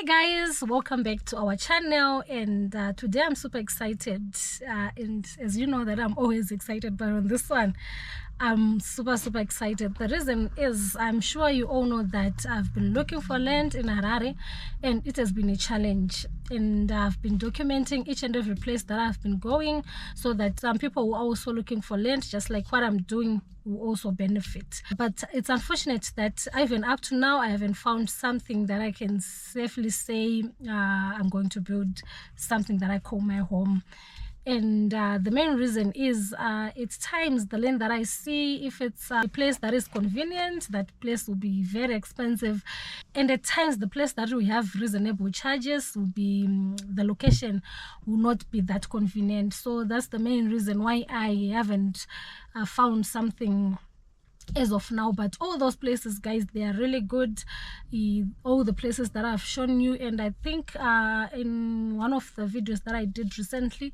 Hi guys, welcome back to our channel, and today I'm super excited, and as you know that I'm always excited, but on this one I'm super excited. The reason is, I'm sure you all know that I've been looking for land in Harare and it has been a challenge, and I've been documenting each and every place that I've been going so that some people who are also looking for land, just like what I'm doing, will also benefit. But it's unfortunate that even up to now I haven't found something that I can safely say I'm going to build something that I call my home. And the main reason is it's times the land that I see, if it's a place that is convenient, that place will be very expensive, and at times the place that we have reasonable charges will be the location will not be that convenient. So that's the main reason why I haven't found something as of now. But all those places, guys, they are really good, all the places that I've shown you. And I think in one of the videos that I did recently,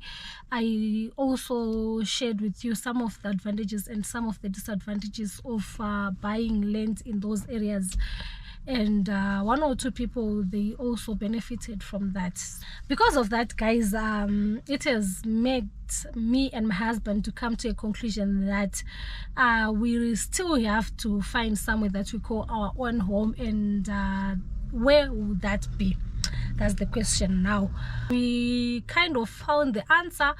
I also shared with you some of the advantages and some of the disadvantages of buying land in those areas. And one or two people, they also benefited from that. Because of that, guys, it has made me and my husband to come to a conclusion that we still have to find somewhere that we call our own home. And where would that be? That's the question now. We kind of found the answer,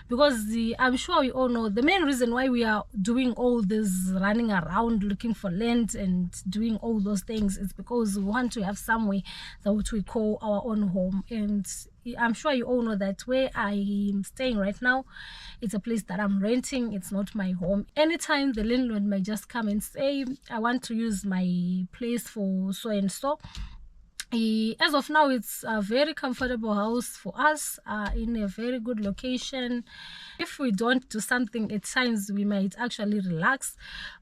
because I'm sure we all know the main reason why we are doing all this running around looking for land and doing all those things is because we want to have somewhere that we call our own home. And I'm sure you all know that where I'm staying right now, it's a place that I'm renting. It's not my home. Anytime the landlord might just come and say, I want to use my place for so and so. As of now, it's a very comfortable house for us, in a very good location. If we don't do something, at times we might actually relax,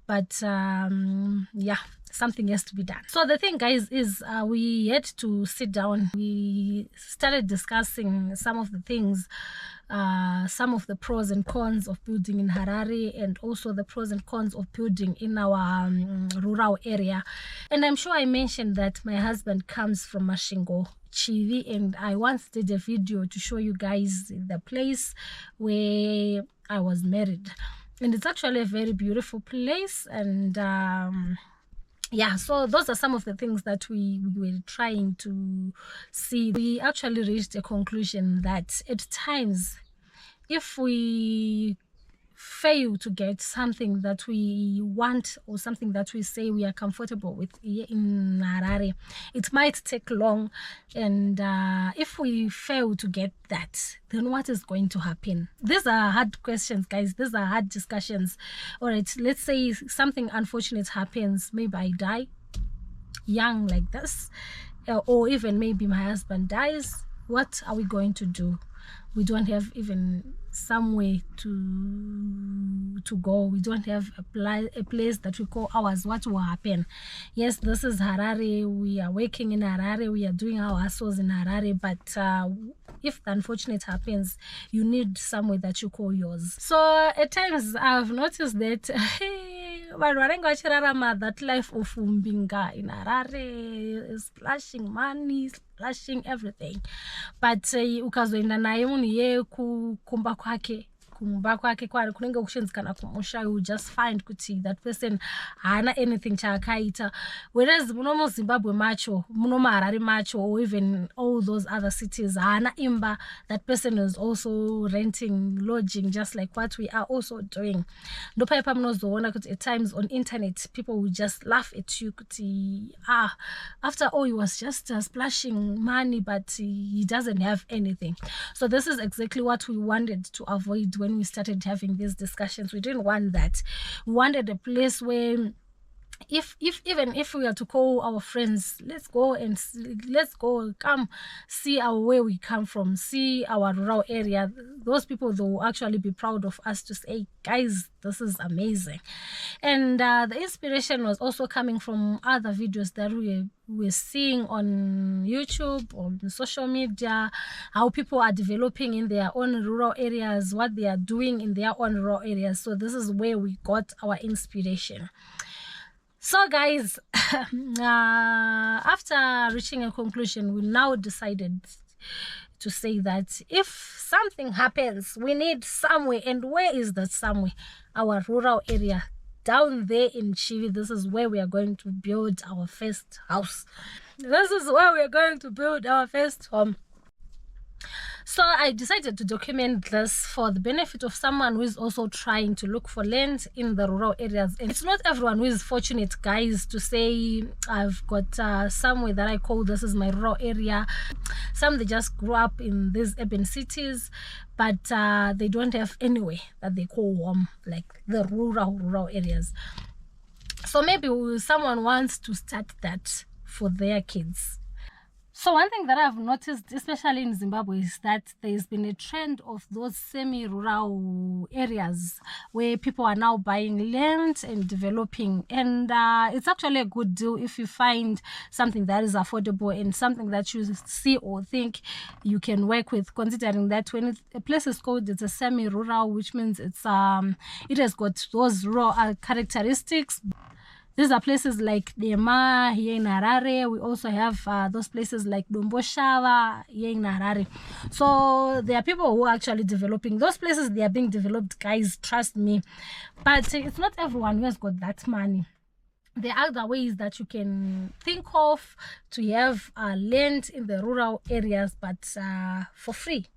but yeah, something has to be done. So the thing, guys, is we had to sit down. We started discussing some of the things, some of the pros and cons of building in Harare, and also the pros and cons of building in our rural area. And I'm sure I mentioned that my husband comes from Mashingo, Chivi, and I once did a video to show you guys the place where I was married, and it's actually a very beautiful place. And yeah, so those are some of the things that we were trying to see. We actually reached a conclusion that at times, if we fail to get something that we want or something that we say we are comfortable with in Harare, it might take long. And if we fail to get that, then what is going to happen? These are hard questions, guys. These are hard discussions. All right, let's say something unfortunate happens. Maybe I die young like this, or even maybe my husband dies. What are we going to do? We don't have even somewhere to go. We don't have a place that we call ours. What will happen? Yes, this is Harare. We are working in Harare. We are doing our hustles in Harare. But if the unfortunate happens, you need somewhere that you call yours. So at times I've noticed that that life of Umbinga in Harare is splashing money, splashing everything. But ukazoenda naye munhu ye kumba kwake kunenge kushinzikana kumusha, you just find kuti that person hana anything chaakaita. Whereas muno Zimbabwe macho, muno Harare macho, or even all those other cities, hana imba, that person is also renting, lodging, just like what we are also doing. Ndopaipa munozoona kuti at times on internet people will just laugh at you kuti after all he was just splashing money, but he doesn't have anything. So this is exactly what we wanted to avoid when we started having these discussions. We didn't want that. We wanted a place where even if we are to call our friends, let's go, come see where we come from, see our rural area, those people, they will actually be proud of us to say, guys, this is amazing. And the inspiration was also coming from other videos that we're seeing on YouTube, on social media, how people are developing in their own rural areas, what they are doing in their own rural areas. So this is where we got our inspiration. So guys, after reaching a conclusion, we now decided to say that if something happens, we need somewhere. And where is that somewhere? Our rural area down there in Chivi. This is where we are going to build our first house. This is where we are going to build our first home. So I decided to document this for the benefit of someone who is also trying to look for land in the rural areas. And it's not everyone who is fortunate, guys, to say I've got somewhere that I call this is my rural area. Some, they just grew up in these urban cities, but they don't have anywhere that they call home, like the rural areas. So maybe someone wants to start that for their kids. So one thing that I've noticed, especially in Zimbabwe, is that there's been a trend of those semi-rural areas where people are now buying land and developing. And it's actually a good deal if you find something that is affordable and something that you see or think you can work with, considering that when a place is called it's a semi-rural, which means it has got those raw characteristics. These are places like Dema here in Harare. We also have those places like Domboshava here in Harare. So there are people who are actually developing those places. They are being developed, guys, trust me. But it's not everyone who has got that money. There are other ways that you can think of to have land in the rural areas, but for free.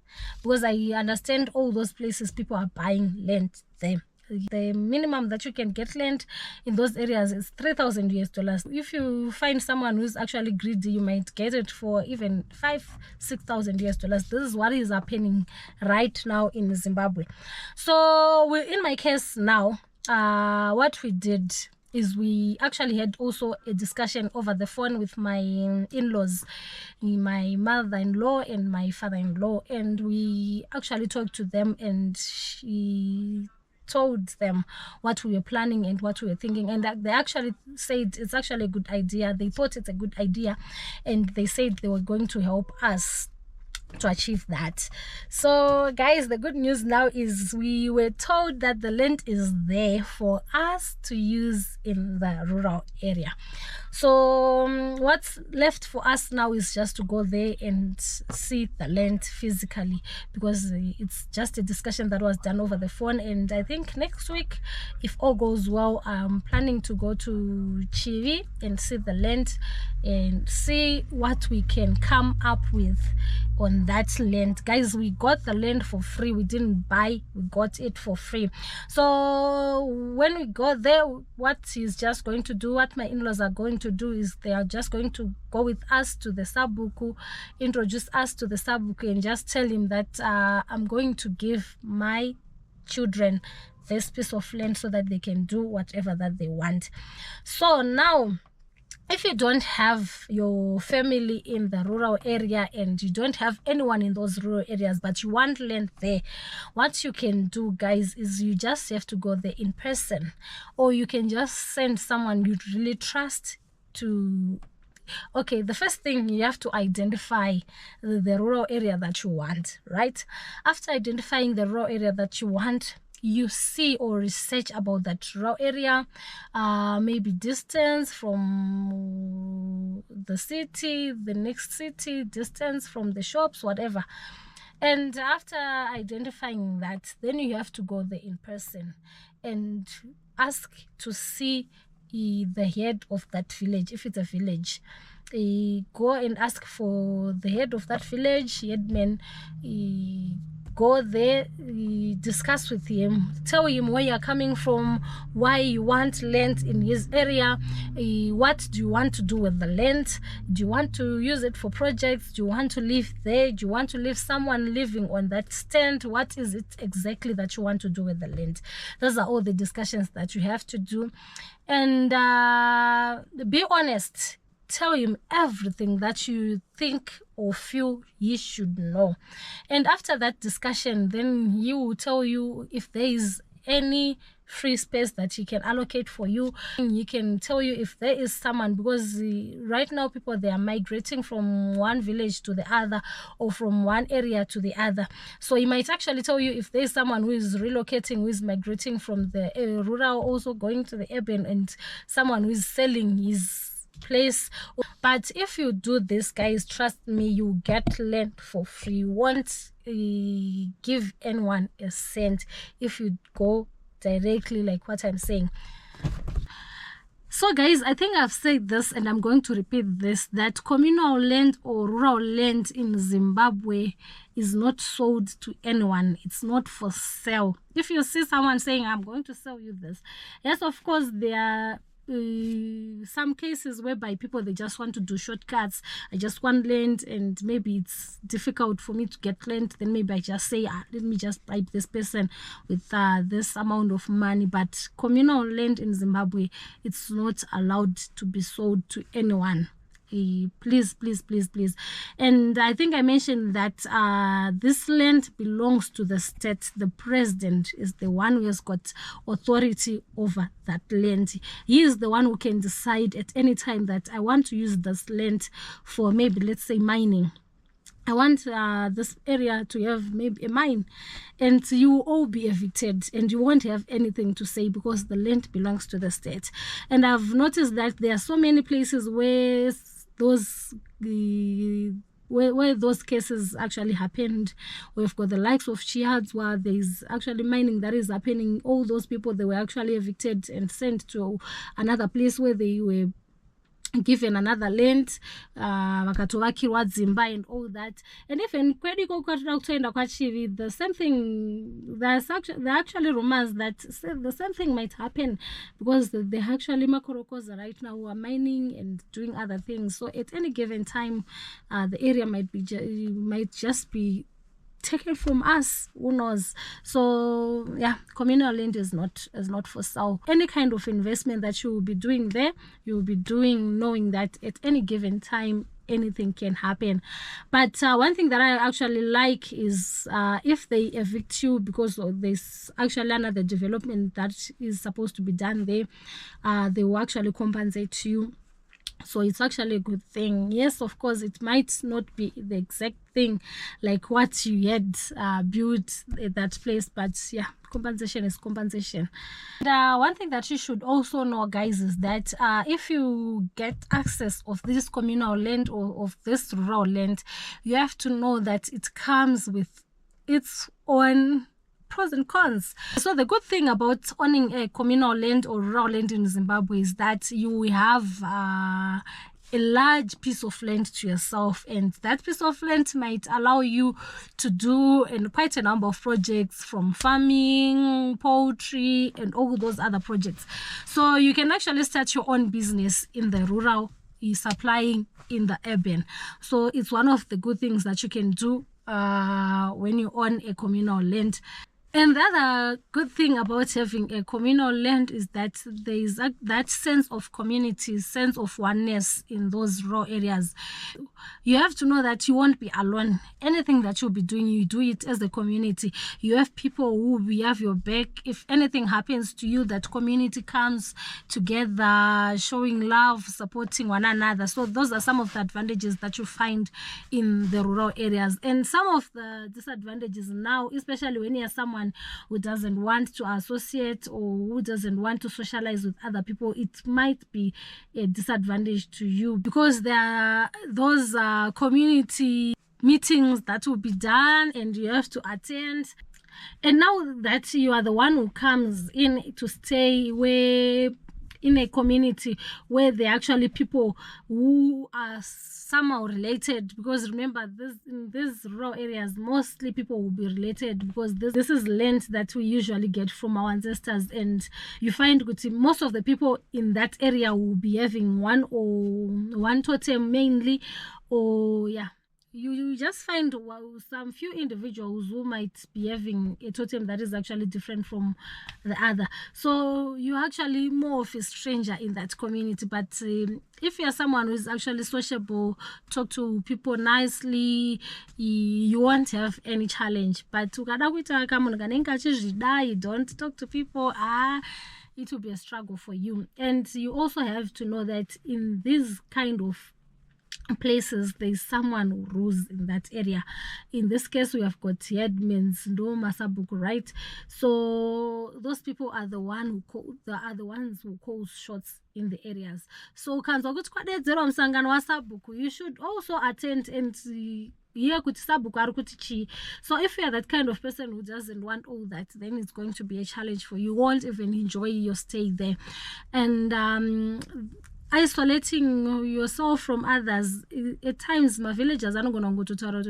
Because I understand all those places people are buying land there. The minimum that you can get land in those areas is 3,000 US dollars. If you find someone who's actually greedy, you might get it for even 5,000-6,000 US dollars. This is what is happening right now in Zimbabwe. So in my case now, what we did is we actually had also a discussion over the phone with my in-laws, my mother-in-law and my father-in-law, and we actually talked to them, and she told them what we were planning and what we were thinking, and they actually said it's actually a good idea. They thought it's a good idea, and they said they were going to help us to achieve that. So guys, the good news now is we were told that the land is there for us to use in the rural area. So what's left for us now is just to go there and see the land physically, because it's just a discussion that was done over the phone. And I think next week, if all goes well, I'm planning to go to Chivi and see the land and see what we can come up with on that land. Guys, we got the land for free. We didn't buy, we got it for free. So when we go there, what he's just going to do, what my in-laws are going to do, is they are just going to go with us to the Sabuku, introduce us to the Sabuku, and just tell him that I'm going to give my children this piece of land so that they can do whatever that they want. So now, if you don't have your family in the rural area and you don't have anyone in those rural areas, but you want land there, what you can do, guys, is you just have to go there in person, or you can just send someone you really trust to. Okay, the first thing, you have to identify the rural area that you want, right? After identifying the rural area that you want, you see or research about that rural area, maybe distance from the city, the next city, distance from the shops, whatever. And after identifying that, then you have to go there in person and ask to see the head of that village. If it's a village, go and ask for the head of that village, headman. Go there, discuss with him, tell him where you're coming from, why you want land in his area, what do you want to do with the land, do you want to use it for projects, do you want to live there, do you want to leave someone living on that stand, what is it exactly that you want to do with the land. Those are all the discussions that you have to do. And be honest. Tell him everything that you think or feel he should know. And after that discussion, then he will tell you if there is any free space that he can allocate for you. He can tell you if there is someone, because right now people, they are migrating from one village to the other, or from one area to the other. So he might actually tell you if there is someone who is relocating, who is migrating from the rural also going to the urban, and someone who is selling his place. But if you do this, guys, trust me, you get land for free. You won't give anyone a cent if you go directly, like what I'm saying. So guys, I think I've said this and I'm going to repeat this, that communal land or rural land in Zimbabwe is not sold to anyone. It's not for sale. If you see someone saying, I'm going to sell you this, yes, of course, there are some cases whereby people, they just want to do shortcuts. I just want land, and maybe it's difficult for me to get land. Then maybe I just say, let me just bribe this person with this amount of money. But communal land in Zimbabwe, it's not allowed to be sold to anyone. Please. And I think I mentioned that this land belongs to the state. The president is the one who has got authority over that land. He is the one who can decide at any time that I want to use this land for, maybe, let's say, mining. I want this area to have maybe a mine, and you will all be evicted and you won't have anything to say because the land belongs to the state. And I've noticed that there are so many places where those cases actually happened. We've got the likes of Chiads, where there's actually mining that is happening. All those people, they were actually evicted and sent to another place where they were given another land, vakatovakirwa dzimba and all that. And even kwedu kwatira kutoenda kwaChivi, the same thing, there are actually rumors that the same thing might happen, because they actually makorokoza right now who are mining and doing other things. So at any given time, the area might just be taken from us, who knows. So yeah, communal land is not for sale. Any kind of investment that you will be doing there, you will be doing knowing that at any given time anything can happen. But one thing that I actually like is if they evict you because there's actually another development that is supposed to be done there, they will actually compensate you. So it's actually a good thing. Yes, of course, it might not be the exact thing like what you had built at that place, but yeah, compensation is compensation. And one thing that you should also know, guys, is that if you get access of this communal land or of this rural land, you have to know that it comes with its own pros and cons. So the good thing about owning a communal land or rural land in Zimbabwe is that you have a large piece of land to yourself, and that piece of land might allow you to do quite a number of projects, from farming, poultry, and all those other projects. So you can actually start your own business in the rural, supplying in the urban. So it's one of the good things that you can do when you own a communal land. And the other good thing about having a communal land is that there is that sense of community, sense of oneness in those rural areas. You have to know that you won't be alone. Anything that you'll be doing, you do it as a community. You have people who will have your back. If anything happens to you, that community comes together, showing love, supporting one another. So those are some of the advantages that you find in the rural areas. And some of the disadvantages now, especially when you're someone who doesn't want to associate or who doesn't want to socialize with other people, it might be a disadvantage to you, because there are those community meetings that will be done and you have to attend. And now that you are the one who comes in to stay in a community where there are actually people who are somehow related, because remember, in these rural areas, mostly people will be related, because this is land that we usually get from our ancestors. And you find most of the people in that area will be having one totem mainly, or yeah, you just find some few individuals who might be having a totem that is actually different from the other, so you're actually more of a stranger in that community. But if you're someone who is actually sociable, talk to people nicely, you won't have any challenge. But don't talk to people, it will be a struggle for you. And you also have to know that in this kind of places, there's someone who rules in that area. In this case, we have got headmen, no masabuku, right? So those people are the ones who call shots in the areas. So you should also attend and see. So if you are that kind of person who doesn't want all that, then it's going to be a challenge for you. You won't even enjoy your stay there. And isolating yourself from others, at times my villagers are not going to go to Tarot.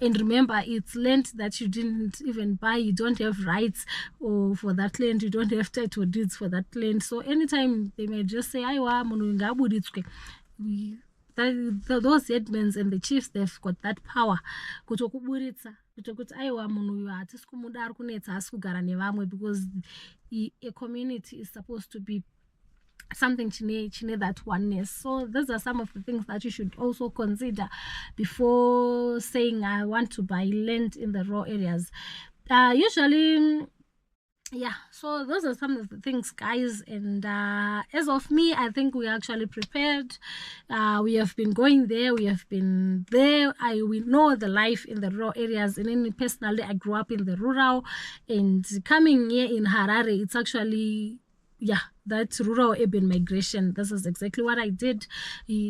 And remember, it's land that you didn't even buy. You don't have rights for that land. You don't have title deeds for that land. So anytime they may just say, those headmen and the chiefs, they've got that power because a community is supposed to be something that oneness. So those are some of the things that you should also consider before saying I want to buy land in the raw areas. Usually, yeah, so those are some of the things, guys. And as of me, I think we're actually prepared. We have been going there, we have been there. We know the life in the rural areas. And then personally, I grew up in the rural, and coming here in Harare, it's actually, yeah, that rural urban migration. This is exactly what I did.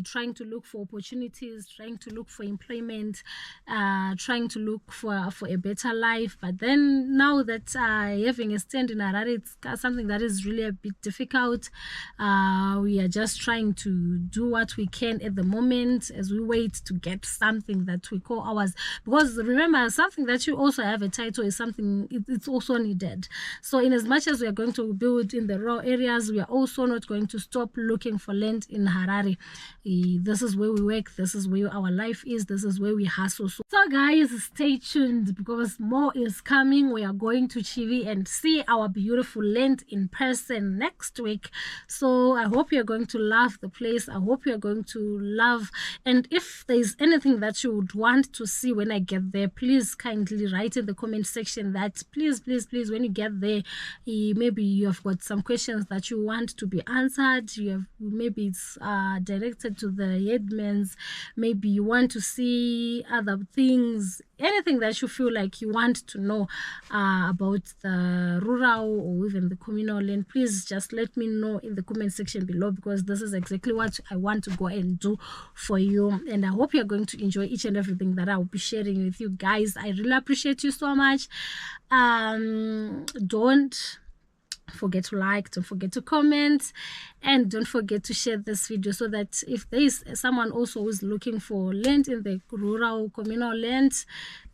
Trying to look for opportunities, trying to look for employment, trying to look for a better life. But then now that having a stand in Harare, it's something that is really a bit difficult. We are just trying to do what we can at the moment as we wait to get something that we call ours. Because remember, something that you also have a title is something, it's also needed. So in as much as we are going to build in the rural areas, we are also not going to stop looking for land in Harare. This is where we work, this is where our life is, this is where we hustle. So guys, stay tuned because more is coming. We are going to Chivi and see our beautiful land in person next week. So I hope you're going to love the place. I hope you're going to love, and if there's anything that you would want to see when I get there, please kindly write in the comment section that please when you get there, maybe you have got some questions that you want to be answered. Maybe it's directed to the headmans, maybe you want to see other things, anything that you feel like you want to know about the rural or even the communal land, please just let me know in the comment section below, because this is exactly what I want to go and do for you. And I hope you're going to enjoy each and everything that I will be sharing with you guys. I really appreciate you so much. Don't forget to like, don't forget to comment, and don't forget to share this video so that if there is someone also who's looking for land in the rural communal land,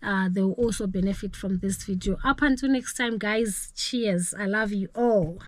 they will also benefit from this video. Up until next time, guys, cheers. I love you all.